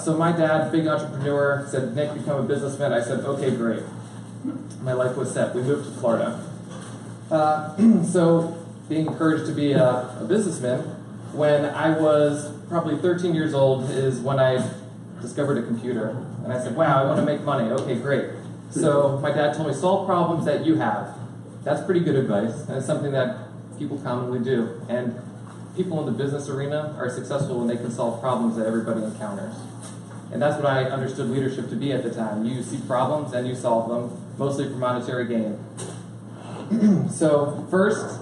So my dad, big entrepreneur, said, Nick, become a businessman. I said, okay, great. My life was set. We moved to Florida. So being encouraged to be a businessman, when I was probably 13 years old is when I discovered a computer. And I said, wow, I want to make money. Okay, great. So my dad told me, solve problems that you have. That's pretty good advice, and it's something that people commonly do. And people in the business arena are successful when they can solve problems that everybody encounters. And that's what I understood leadership to be at the time. You see problems and you solve them, mostly for monetary gain. So first,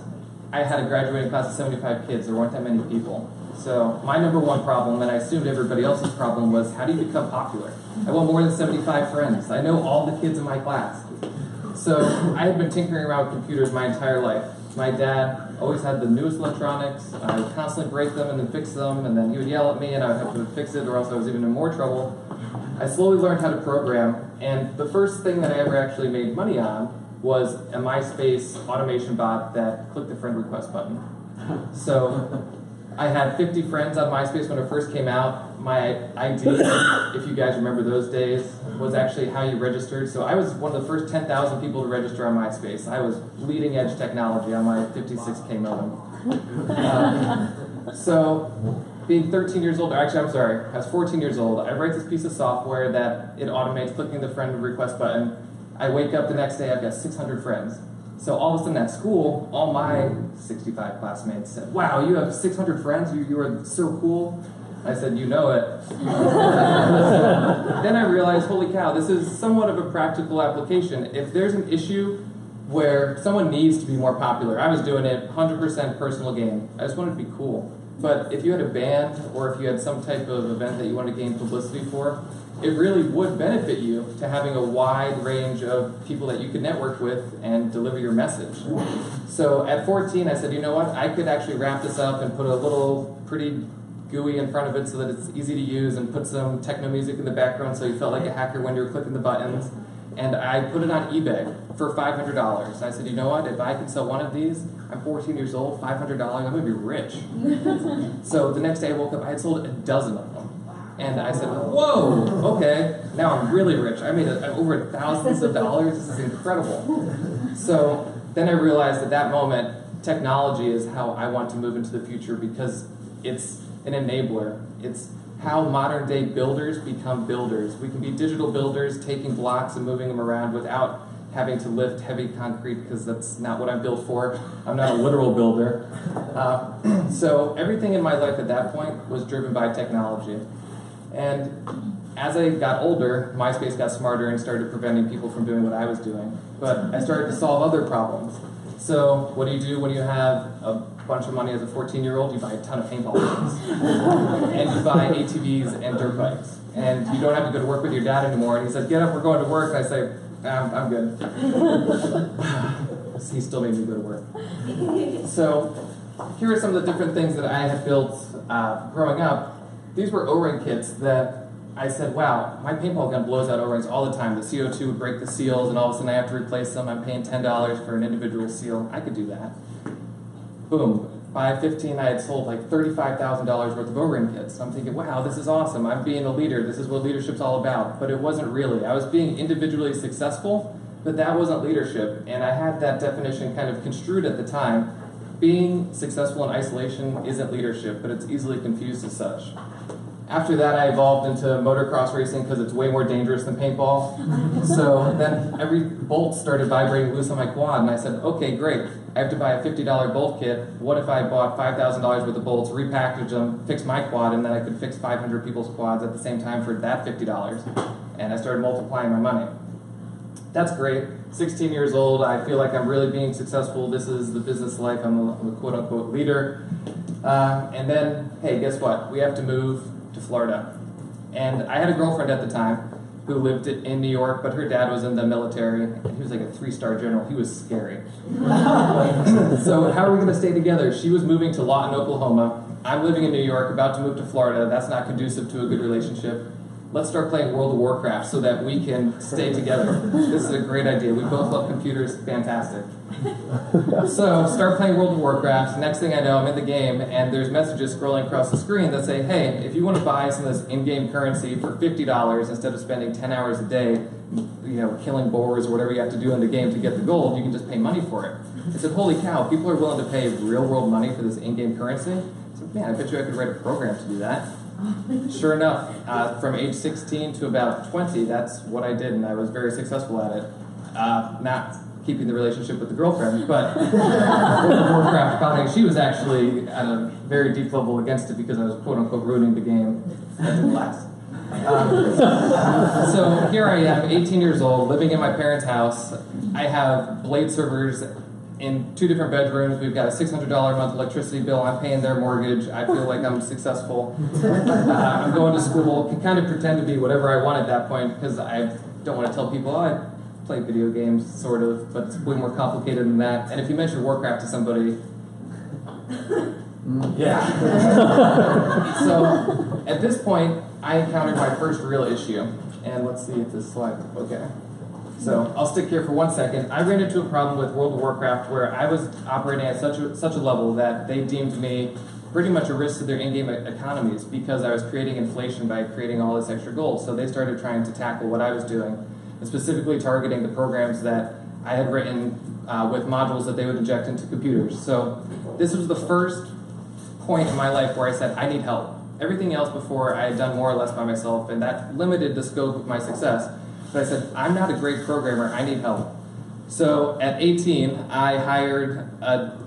I had a graduating class of 75 kids. There weren't that many people. So my number one problem, and I assumed everybody else's problem, was how do you become popular? I want more than 75 friends. I know all the kids in my class. So I had been tinkering around with computers my entire life. My dad always had the newest electronics. I would constantly break them and then fix them, and then he would yell at me and I would have to fix it or else I was even in more trouble. I slowly learned how to program, and the first thing that I ever actually made money on was a MySpace automation bot that clicked the friend request button. So I had 50 friends on MySpace when it first came out. My ID, if you guys remember those days, was actually how you registered. So I was one of the first 10,000 people to register on MySpace. I was bleeding edge technology on my 56K modem. So being 13 years old, actually I'm sorry, I was 14 years old, I write this piece of software that it automates clicking the friend request button. I wake up the next day, I've got 600 friends. So all of a sudden at school, all my 65 classmates said, wow, you have 600 friends, you are so cool. I said, you know it. Then I realized, holy cow, this is somewhat of a practical application. If there's an issue where someone needs to be more popular, I was doing it 100% personal gain. I just wanted to be cool. But if you had a band or if you had some type of event that you wanted to gain publicity for, it really would benefit you to having a wide range of people that you could network with and deliver your message. So at 14, I said, you know what, I could actually wrap this up and put a little pretty GUI in front of it so that it's easy to use and put some techno music in the background so you felt like a hacker when you were clicking the buttons. And I put it on eBay for $500. I said, you know what, if I can sell one of these, I'm 14 years old, $500, I'm going to be rich. So the next day I woke up, I had sold a dozen of them. And I said, whoa, okay, now I'm really rich. I made over thousands of dollars. This is incredible. So then I realized at that moment, technology is how I want to move into the future because it's an enabler. It's how modern day builders become builders. We can be digital builders, taking blocks and moving them around without having to lift heavy concrete because that's not what I'm built for. I'm not a literal builder. So everything in my life at that point was driven by technology. And as I got older, MySpace got smarter and started preventing people from doing what I was doing. But I started to solve other problems. So what do when you have a bunch of money as a 14-year-old? You buy a ton of paintball guns. And you buy ATVs and dirt bikes. And you don't have to go to work with your dad anymore. And he says, get up, we're going to work. And I say, I'm good. He still made me go to work. So here are some of the different things that I had built growing up. These were O-ring kits that I said, wow, my paintball gun blows out O-rings all the time. The CO2 would break the seals, and all of a sudden I have to replace them. I'm paying $10 for an individual seal. I could do that. Boom. By 15, I had sold like $35,000 worth of O-ring kits. I'm thinking, wow, this is awesome. I'm being a leader. This is what leadership's all about. But it wasn't really. I was being individually successful, but that wasn't leadership. And I had that definition kind of construed at the time. Being successful in isolation isn't leadership, but it's easily confused as such. After that, I evolved into motocross racing because it's way more dangerous than paintball. So then every bolt started vibrating loose on my quad, and I said, okay, great. I have to buy a $50 bolt kit. What if I bought $5,000 worth of bolts, repackaged them, fixed my quad, and then I could fix 500 people's quads at the same time for that $50? And I started multiplying my money. That's great. 16 years old, I feel like I'm really being successful. This is the business life. I'm a quote-unquote leader. And then, hey, guess what? We have to move to Florida. And I had a girlfriend at the time who lived in New York, but her dad was in the military, and he was like a 3-star general. He was scary. So how are we going to stay together? She was moving to Lawton, Oklahoma. I'm living in New York, about to move to Florida. That's not conducive to a good relationship. let's start playing World of Warcraft so that we can stay together. This is a great idea. We both love computers. Fantastic. So start playing World of Warcraft. Next thing I know, I'm in the game, and there's messages scrolling across the screen that say, hey, if you want to buy some of this in-game currency for $50 instead of spending 10 hours a day, killing boars or whatever you have to do in the game to get the gold, you can just pay money for it. I said, holy cow, people are willing to pay real-world money for this in-game currency? I said, man, I bet you I could write a program to do that. Sure enough, from age 16 to about 20, that's what I did, and I was very successful at it. Not keeping the relationship with the girlfriend, but World of Warcraft founding, she was actually at a very deep level against it because I was quote-unquote ruining the game. That didn't last. So here I am, 18 years old, living in my parents' house. I have Blade servers in 2 different bedrooms. We've got a $600 a month electricity bill. I'm paying their mortgage. I feel like I'm successful. I'm going to school. Can kind of pretend to be whatever I want at that point because I don't want to tell people, I play video games, sort of, but it's way more complicated than that. And if you mention Warcraft to somebody, yeah. So at this point, I encountered my first real issue. And let's see if this slide, okay. So I'll stick here for 1 second. I ran into a problem with World of Warcraft where I was operating at such a level that they deemed me pretty much a risk to their in-game economies because I was creating inflation by creating all this extra gold. So they started trying to tackle what I was doing, and specifically targeting the programs that I had written with modules that they would inject into computers. So this was the first point in my life where I said, I need help. Everything else before I had done more or less by myself, and that limited the scope of my success. But I said, I'm not a great programmer, I need help. So at 18, I hired a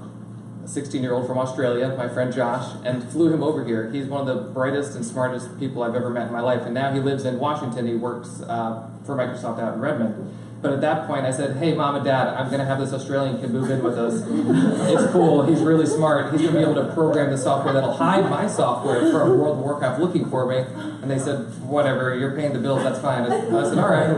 16-year-old from Australia, my friend Josh, and flew him over here. He's one of the brightest and smartest people I've ever met in my life, and now he lives in Washington. He works for Microsoft out in Redmond. But at that point, I said, hey, Mom and Dad, I'm going to have this Australian kid move in with us. It's cool. He's really smart. He's going to be able to program the software that'll hide my software from World of Warcraft looking for me. And they said, whatever, you're paying the bills, that's fine. I said, all right.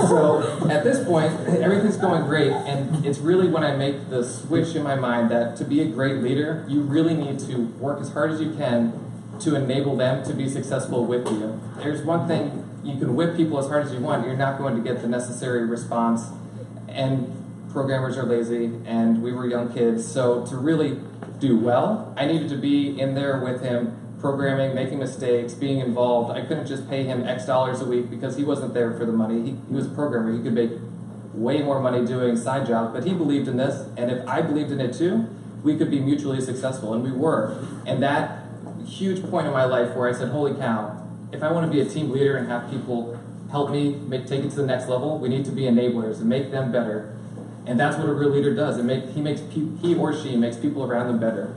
So at this point, everything's going great. And it's really when I make the switch in my mind that to be a great leader, you really need to work as hard as you can to enable them to be successful with you. There's one thing, you can whip people as hard as you want, you're not going to get the necessary response, and programmers are lazy, and we were young kids, so to really do well, I needed to be in there with him, programming, making mistakes, being involved. I couldn't just pay him X dollars a week because he wasn't there for the money. He was a programmer, he could make way more money doing side jobs, but he believed in this, and if I believed in it too, we could be mutually successful, and we were. And that huge point in my life where I said, holy cow, if I want to be a team leader and have people help me take it to the next level, we need to be enablers and make them better. And that's what a real leader does. He or she makes people around them better.